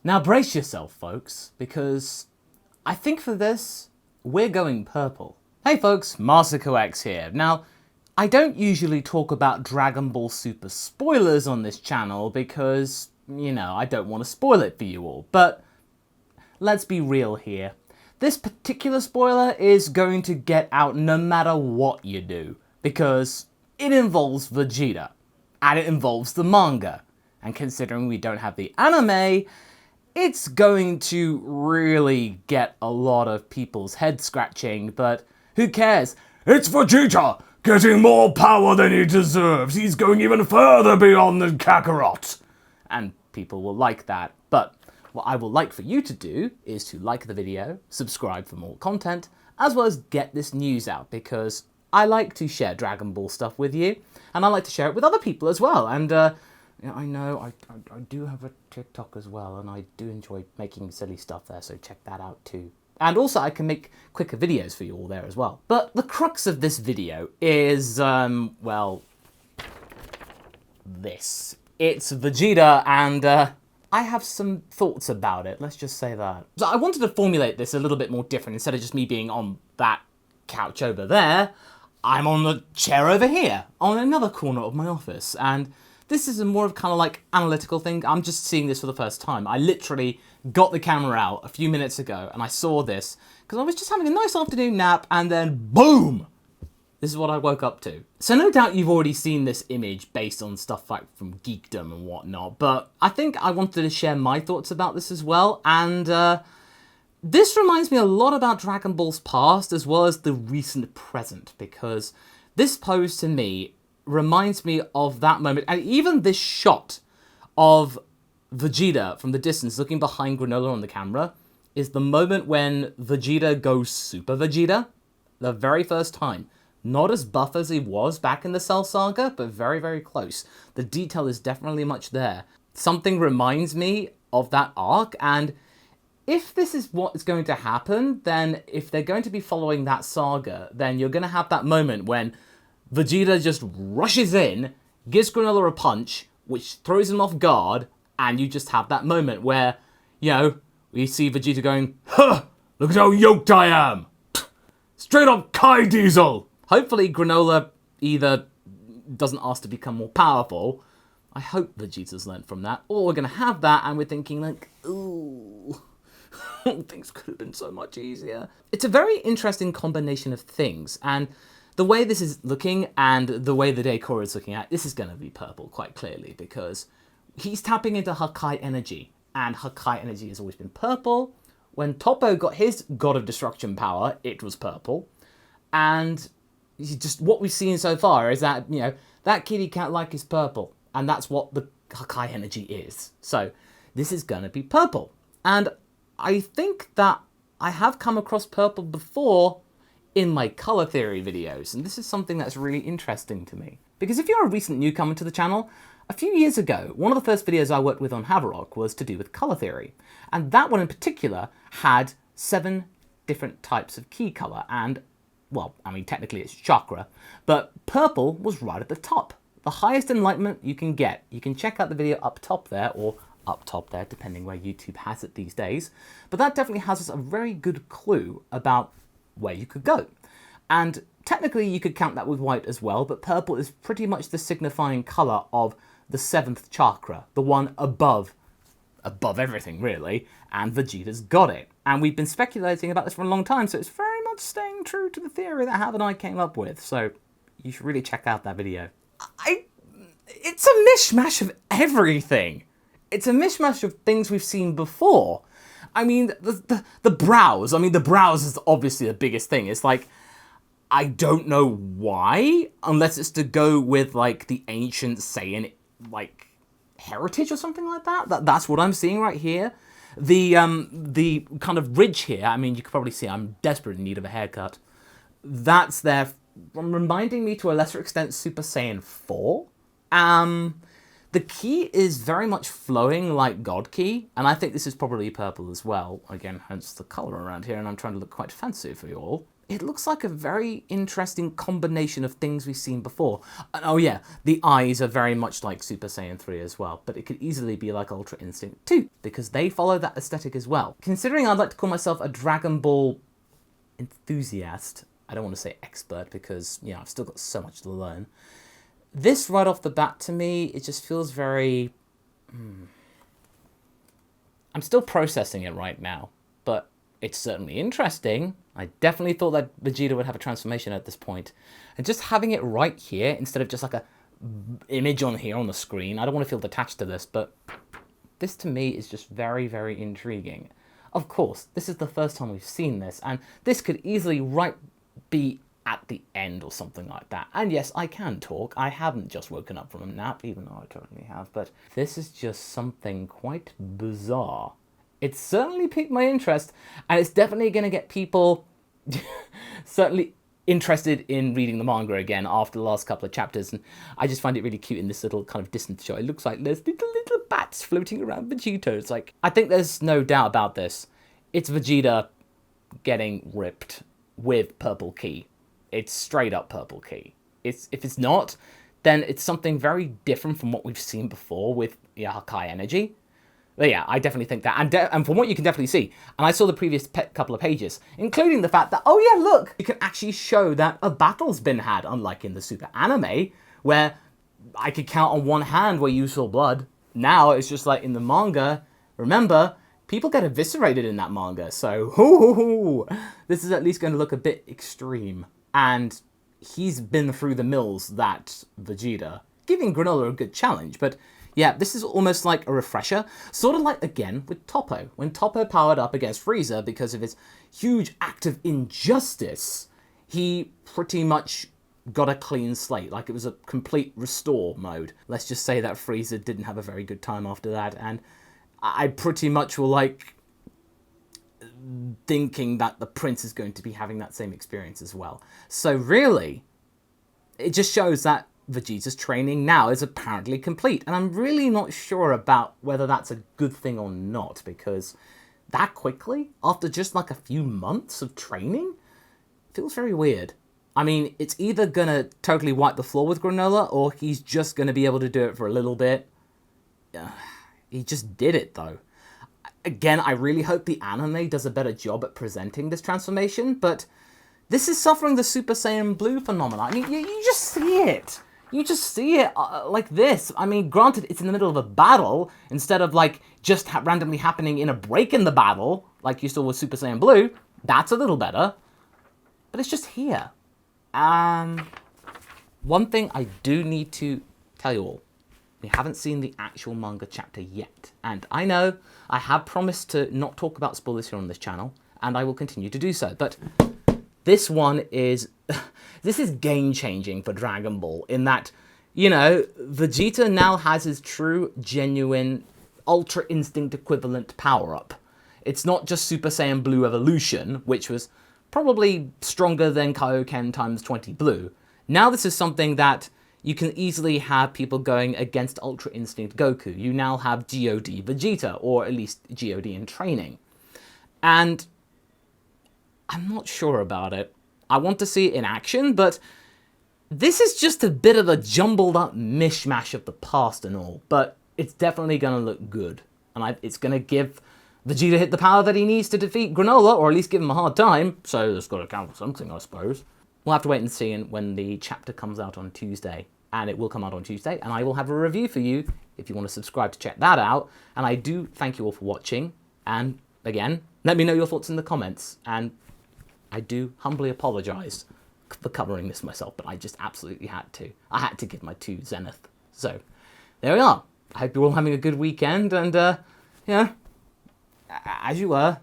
Now brace yourself, folks, because I think for this, we're going purple. Hey folks, MasakoX here. Now, I don't usually talk about Dragon Ball Super spoilers on this channel because, you know, I don't want to spoil it for you all, but let's be real here. This particular spoiler is going to get out no matter what you do, because it involves Vegeta, and it involves the manga, and considering we don't have the anime, it's going to really get a lot of people's head scratching, but who cares? It's Vegeta, getting more power than he deserves. He's going even further beyond the Kakarot. And people will like that, but what I will like for you to do is to like the video, subscribe for more content, as well as get this news out, because I like to share Dragon Ball stuff with you, and I like to share it with other people as well. And I know I do have a TikTok as well, and I do enjoy making silly stuff there, so check that out too. And also I can make quicker videos for you all there as well. But the crux of this video is, well, this. It's Vegeta, and I have some thoughts about it, let's just say that. So I wanted to formulate this a little bit more different. Instead of just me being on that couch over there, I'm on the chair over here, on another corner of my office. And this is a more of kind of like analytical thing. I'm just seeing this for the first time. I literally got the camera out a few minutes ago and I saw this because I was just having a nice afternoon nap, and then boom! This is what I woke up to. So no doubt you've already seen this image based on stuff like from Geekdom and whatnot, but I think I wanted to share my thoughts about this as well, and this reminds me a lot about Dragon Ball's past as well as the recent present, because this pose to me reminds me of that moment, and even this shot of Vegeta from the distance looking behind Granolah on the camera is the moment when Vegeta goes Super Vegeta, the very first time. Not as buff as he was back in the Cell Saga, but very, very close. The detail is definitely much there. Something reminds me of that arc, and if this is what is going to happen, then if they're going to be following that saga, then you're going to have that moment when Vegeta just rushes in, gives Granolah a punch, which throws him off guard, and you just have that moment where, you know, we see Vegeta going, "Huh! Look at how yoked I am! Straight up Kai Diesel!" Hopefully Granolah either doesn't ask to become more powerful. I hope Vegeta's learned from that. Or we're going to have that and we're thinking like, ooh, things could have been so much easier. It's a very interesting combination of things. And the way this is looking and the way the decor is looking at, this is going to be purple quite clearly, because he's tapping into Hakai energy. And Hakai energy has always been purple. When Toppo got his God of Destruction power, it was purple. And just what we've seen so far is that, you know, that kitty cat like is purple, and that's what the Hakai energy is. So this is gonna be purple. And I think that I have come across purple before in my color theory videos, and this is something that's really interesting to me. Because if you're a recent newcomer to the channel, a few years ago, one of the first videos I worked with on Haverock was to do with color theory. And that one in particular had 7 different types of key color, and well, I mean, technically it's chakra, but purple was right at the top. The highest enlightenment you can get. You can check out the video up top there, or up top there, depending where YouTube has it these days. But that definitely has us a very good clue about where you could go. And technically you could count that with white as well, but purple is pretty much the signifying color of the 7th chakra, the one above everything really, and Vegeta's got it. And we've been speculating about this for a long time, so it's very much staying true to the theory that Hav and I came up with, so you should really check out that video. It's a mishmash of everything. It's a mishmash of things we've seen before. I mean, the brows. I mean, the brows is obviously the biggest thing. It's like, I don't know why, unless it's to go with, like, the ancient Saiyan, like, heritage or something like that. That's what I'm seeing right here. The kind of ridge here, I mean, you can probably see I'm desperately in need of a haircut. That's there, reminding me to a lesser extent Super Saiyan 4. The key is very much flowing like God Key, and I think this is probably purple as well. Again, hence the colour around here, and I'm trying to look quite fancy for you all. it looks like a very interesting combination of things we've seen before. And oh yeah, the eyes are very much like Super Saiyan 3 as well, but it could easily be like Ultra Instinct 2, because they follow that aesthetic as well. Considering I'd like to call myself a Dragon Ball enthusiast, I don't want to say expert because, you know, I've still got so much to learn. This right off the bat to me, it just feels very... I'm still processing it right now, but it's certainly interesting. I definitely thought that Vegeta would have a transformation at this point. And just having it right here, instead of just like a image on here on the screen, I don't want to feel attached to this, but this to me is just very, very intriguing. Of course, this is the first time we've seen this, and this could easily be at the end or something like that. And yes, I can talk. I haven't just woken up from a nap, even though I totally have, but this is just something quite bizarre. It's certainly piqued my interest, and it's definitely going to get people certainly interested in reading the manga again after the last couple of chapters, and I just find it really cute in this little kind of distant shot. It looks like there's little bats floating around Vegeta. It's like, I think there's no doubt about this. It's Vegeta getting ripped with purple ki. It's straight up purple ki. If it's not, then it's something very different from what we've seen before with Hakai energy. But yeah, I definitely think that, and from what you can definitely see, and I saw the previous couple of pages, including the fact that, oh yeah, look, you can actually show that a battle's been had, unlike in the Super Anime, where I could count on one hand where you saw blood. Now it's just like in the manga, remember, people get eviscerated in that manga, so this is at least going to look a bit extreme. And he's been through the mills, that Vegeta, giving Granolah a good challenge, but yeah, this is almost like a refresher, sort of like, again, with Toppo. When Toppo powered up against Frieza because of his huge act of injustice, he pretty much got a clean slate, like it was a complete restore mode. Let's just say that Frieza didn't have a very good time after that, and I pretty much will like thinking that the Prince is going to be having that same experience as well. So really, it just shows that Vegeta's training now is apparently complete, and I'm really not sure about whether that's a good thing or not, because that quickly, after just like a few months of training, feels very weird. I mean, it's either gonna totally wipe the floor with Granolah, or he's just gonna be able to do it for a little bit. He just did it though. Again, I really hope the anime does a better job at presenting this transformation, but this is suffering the Super Saiyan Blue phenomenon. I mean, you just see it. You just see it like this. I mean, granted, it's in the middle of a battle, instead of like just randomly happening in a break in the battle, like you saw with Super Saiyan Blue. That's a little better. But it's just here. One thing I do need to tell you all. We haven't seen the actual manga chapter yet. And I know I have promised to not talk about spoilers here on this channel, and I will continue to do so. But this one is... this is game-changing for Dragon Ball, in that, you know, Vegeta now has his true, genuine, Ultra Instinct equivalent power-up. It's not just Super Saiyan Blue Evolution, which was probably stronger than Kaioken times 20 Blue. Now this is something that you can easily have people going against Ultra Instinct Goku. You now have God Vegeta, or at least God in training. And I'm not sure about it. I want to see it in action, but this is just a bit of a jumbled up mishmash of the past and all, but it's definitely going to look good. And it's going to give Vegeta hit the power that he needs to defeat Granolah, or at least give him a hard time, so that's got to count for something, I suppose. We'll have to wait and see when the chapter comes out on Tuesday, and it will come out on Tuesday, and I will have a review for you if you want to subscribe to check that out. And I do thank you all for watching, and again, let me know your thoughts in the comments, and I do humbly apologise for covering this myself, but I just absolutely had to. I had to give my 2 Zenith. So, there we are. I hope you're all having a good weekend, and, yeah, as you were.